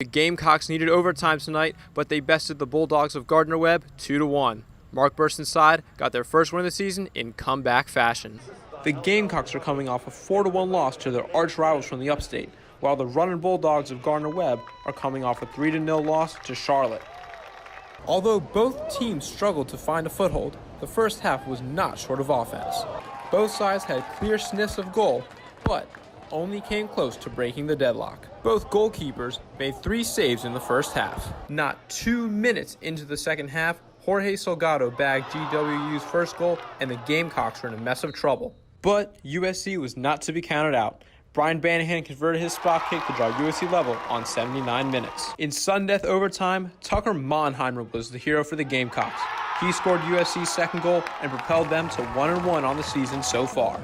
The Gamecocks needed overtime tonight, but they bested the Bulldogs of Gardner-Webb 2-1. Mark Burston's side got their first win of the season in comeback fashion. The Gamecocks are coming off a 4-1 loss to their arch rivals from the upstate, while the Runnin' Bulldogs of Gardner-Webb are coming off a 3-0 loss to Charlotte. Although both teams struggled to find a foothold, the first half was not short of offense. Both sides had clear sniffs of goal, but only came close to breaking the deadlock. Both goalkeepers made 3 saves in the first half. Not 2 minutes into the second half, Jorge Salgado bagged GWU's first goal, and the Gamecocks were in a mess of trouble. But USC was not to be counted out. Brian Banahan converted his spot kick to draw USC level on 79 minutes. In sudden death overtime, Tucker Monheimer was the hero for the Gamecocks. He scored USC's second goal and propelled them to 1-1 on the season so far.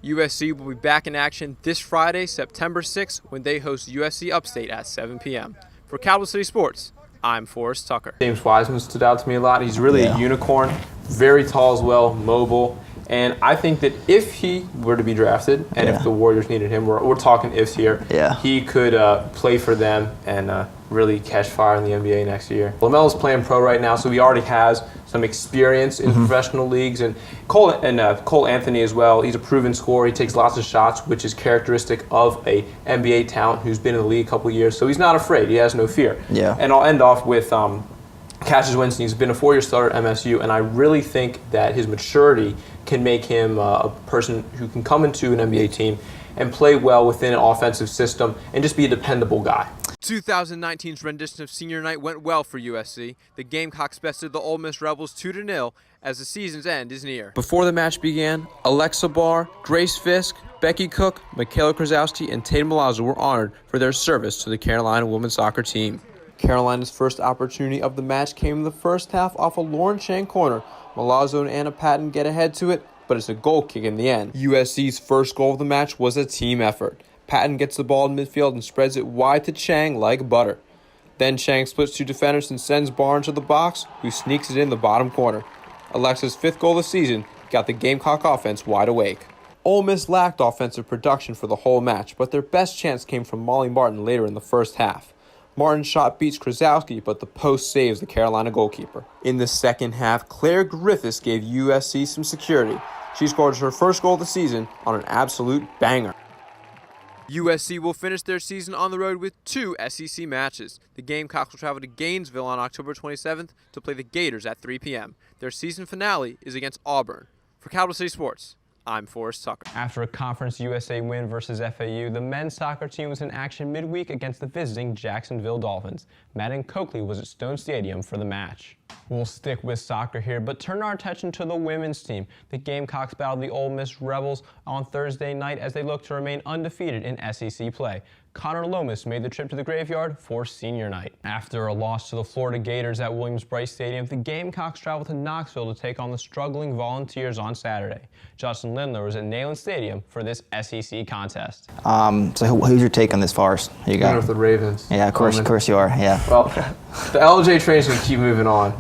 USC will be back in action this Friday, September 6th, when they host USC Upstate at 7 p.m. For Capital City Sports, I'm Forrest Tucker. James Wiseman stood out to me a lot. He's really a unicorn, very tall as well, mobile. And I think that if he were to be drafted, and if the Warriors needed him, we're talking ifs here, he could play for them and really catch fire in the NBA next year. LaMelo's playing pro right now, so he already has some experience in professional leagues. And Cole Anthony as well, he's a proven scorer. He takes lots of shots, which is characteristic of a NBA talent who's been in the league a couple of years. So he's not afraid. He has no fear. And I'll end off with Cassius Winston. He's been a 4-year starter at MSU, and I really think that his maturity can make him a person who can come into an NBA team and play well within an offensive system and just be a dependable guy. 2019's rendition of Senior Night went well for USC. The Gamecocks bested the Ole Miss Rebels 2-0 as the season's end is near. Before the match began, Alexa Barr, Grace Fisk, Becky Cook, Michaela Krasowski, and Tatum Milazzo were honored for their service to the Carolina women's soccer team. Carolina's first opportunity of the match came in the first half off a Lauren Chang corner. Milazzo and Anna Patton get ahead to it, but it's a goal kick in the end. USC's first goal of the match was a team effort. Patton gets the ball in midfield and spreads it wide to Chang like butter. Then Chang splits 2 defenders and sends Barr into the box, who sneaks it in the bottom corner. Alexa's 5th goal of the season got the Gamecock offense wide awake. Ole Miss lacked offensive production for the whole match, but their best chance came from Molly Martin later in the first half. Martin's shot beats Krasowski, but the post saves the Carolina goalkeeper. In the second half, Claire Griffiths gave USC some security. She scored her first goal of the season on an absolute banger. USC will finish their season on the road with 2 SEC matches. The Gamecocks will travel to Gainesville on October 27th to play the Gators at 3 p.m. Their season finale is against Auburn. For Capital City Sports, I'm Forrest Tucker. After a Conference USA win versus FAU, the men's soccer team was in action midweek against the visiting Jacksonville Dolphins. Madden Coakley was at Stone Stadium for the match. We'll stick with soccer here, but turn our attention to the women's team. The Gamecocks battled the Ole Miss Rebels on Thursday night as they look to remain undefeated in SEC play. Connor Lomas made the trip to the graveyard for senior night. After a loss to the Florida Gators at Williams-Brice Stadium, the Gamecocks traveled to Knoxville to take on the struggling Volunteers on Saturday. Justin Lindler was at Neyland Stadium for this SEC contest. So who's your take on this, Forrest? You got with the Ravens. Yeah, of course you are. Yeah. Well, the LJ train's going to keep moving on,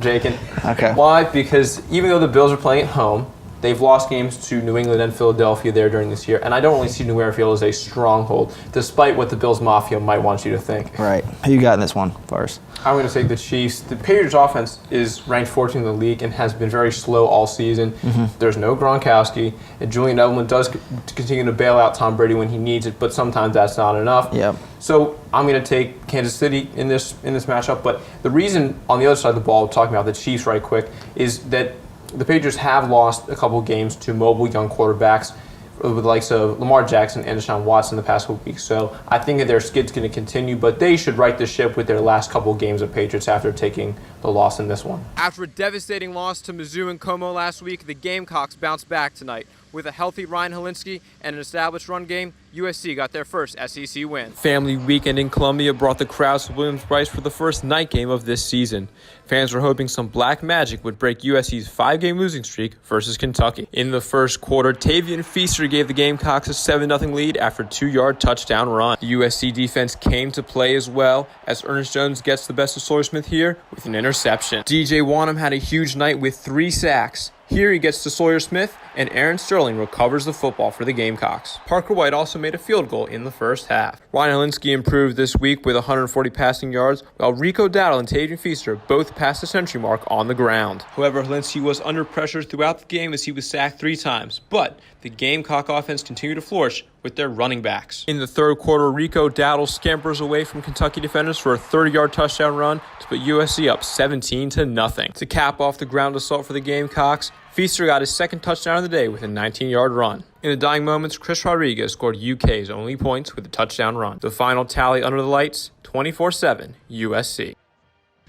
Jake. Okay. Why? Because even though the Bills are playing at home, they've lost games to New England and Philadelphia there during this year, and I don't really see New Airfield as a stronghold, despite what the Bills Mafia might want you to think. Right. Who you got in this one first? I'm going to take the Chiefs. The Patriots offense is ranked 14th in the league and has been very slow all season. There's no Gronkowski, and Julian Edelman does continue to bail out Tom Brady when he needs it, but sometimes that's not enough. Yep. So I'm going to take Kansas City in this matchup, but the reason on the other side of the ball, talking about the Chiefs right quick, is that the Patriots have lost a couple games to mobile young quarterbacks with the likes of Lamar Jackson and Deshaun Watson the past couple weeks. So I think that their skid's going to continue, but they should right the ship with their last couple games of Patriots after taking the loss in this one. After a devastating loss to Mizzou and Como last week, the Gamecocks bounced back tonight. With a healthy Ryan Helinski and an established run game, USC got their first SEC win. Family weekend in Columbia brought the crowds to Williams-Brice for the first night game of this season. Fans were hoping some black magic would break USC's 5-game losing streak versus Kentucky. In the first quarter, Tavian Feaster gave the Gamecocks a 7-0 lead after a 2-yard touchdown run. The USC defense came to play as well, as Ernest Jones gets the best of Sawyer Smith here with an interception. DJ Wanham had a huge night with 3 sacks. Here he gets to Sawyer Smith, and Aaron Sterling recovers the football for the Gamecocks. Parker White also made a field goal in the first half. Ryan Helinski improved this week with 140 passing yards, while Rico Dowdle and Tavian Feaster both passed the century mark on the ground. However, Helinski was under pressure throughout the game as he was sacked 3 times, but the Gamecock offense continued to flourish with their running backs. In the third quarter, Rico Dowdle scampers away from Kentucky defenders for a 30-yard touchdown run to put USC up 17-0. To cap off the ground assault for the Gamecocks, Feaster got his second touchdown of the day with a 19-yard run. In the dying moments, Chris Rodriguez scored UK's only points with a touchdown run. The final tally under the lights, 24-7 USC.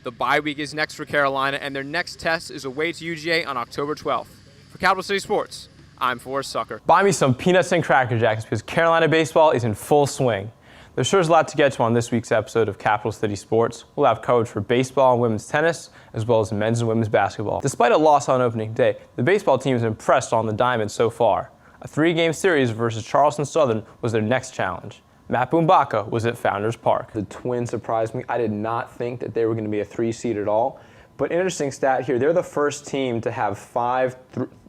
The bye week is next for Carolina, and their next test is away to UGA on October 12th. For Capital City Sports, I'm Forrest Sucker. Buy me some peanuts and Cracker Jacks because Carolina baseball is in full swing. There sure is a lot to get to on this week's episode of Capital City Sports. We'll have coverage for baseball and women's tennis, as well as men's and women's basketball. Despite a loss on opening day, the baseball team is impressed on the diamond so far. A 3-game series versus Charleston Southern was their next challenge. Matt Boombaka was at Founders Park. The Twins surprised me. I did not think that they were going to be a 3 seed at all. But interesting stat here, they're the first team to have 5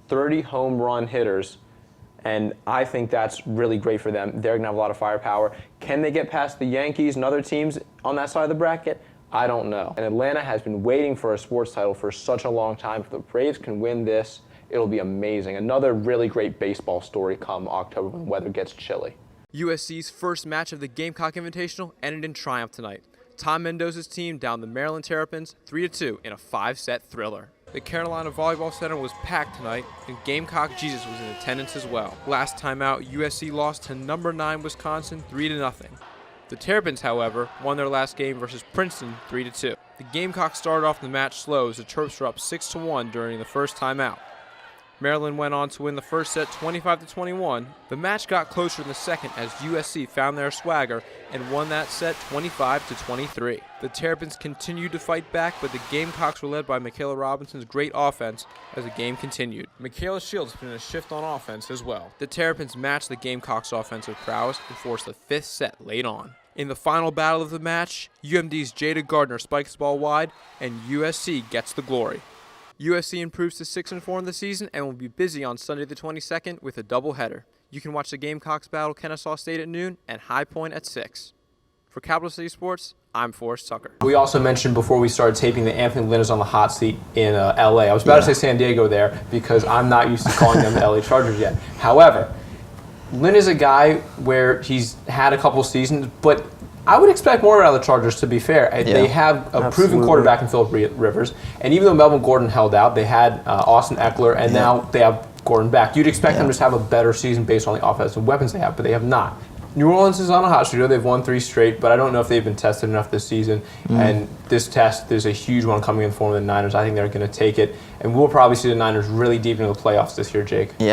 30 home run hitters. And I think that's really great for them. They're going to have a lot of firepower. Can they get past the Yankees and other teams on that side of the bracket? I don't know. And Atlanta has been waiting for a sports title for such a long time. If the Braves can win this, it'll be amazing. Another really great baseball story come October when the weather gets chilly. USC's first match of the Gamecock Invitational ended in triumph tonight. Tom Mendoza's team downed the Maryland Terrapins 3-2 in a 5-set thriller. The Carolina Volleyball Center was packed tonight, and Gamecock Jesus was in attendance as well. Last time out, USC lost to number 9 Wisconsin 3-0. The Terrapins, however, won their last game versus Princeton 3-2. The Gamecocks started off the match slow as the Terps were up 6-1 during the first time out. Maryland went on to win the first set 25-21. The match got closer in the second as USC found their swagger and won that set 25-23. The Terrapins continued to fight back, but the Gamecocks were led by Michaela Robinson's great offense as the game continued. Michaela Shields put in a shift on offense as well. The Terrapins matched the Gamecocks' offensive prowess and forced the 5th set late on. In the final battle of the match, UMD's Jada Gardner spikes the ball wide, and USC gets the glory. USC improves to 6-4 in the season and will be busy on Sunday the 22nd with a doubleheader. You can watch the Gamecocks battle Kennesaw State at noon and High Point at 6. For Capital City Sports, I'm Forrest Tucker. We also mentioned before we started taping that Anthony Lynn is on the hot seat in LA. I was about to say San Diego there because I'm not used to calling them the LA Chargers yet. However, Lynn is a guy where he's had a couple seasons, but I would expect more out of the Chargers, to be fair. They have a proven quarterback in Phillip Rivers, and even though Melvin Gordon held out, they had Austin Eckler, and now they have Gordon back. You'd expect them to just have a better season based on the offensive weapons they have, but they have not. New Orleans is on a hot streak. They've won 3 straight, but I don't know if they've been tested enough this season. And this test, there's a huge one coming in the form of the Niners. I think they're going to take it, and we'll probably see the Niners really deep into the playoffs this year, Jake.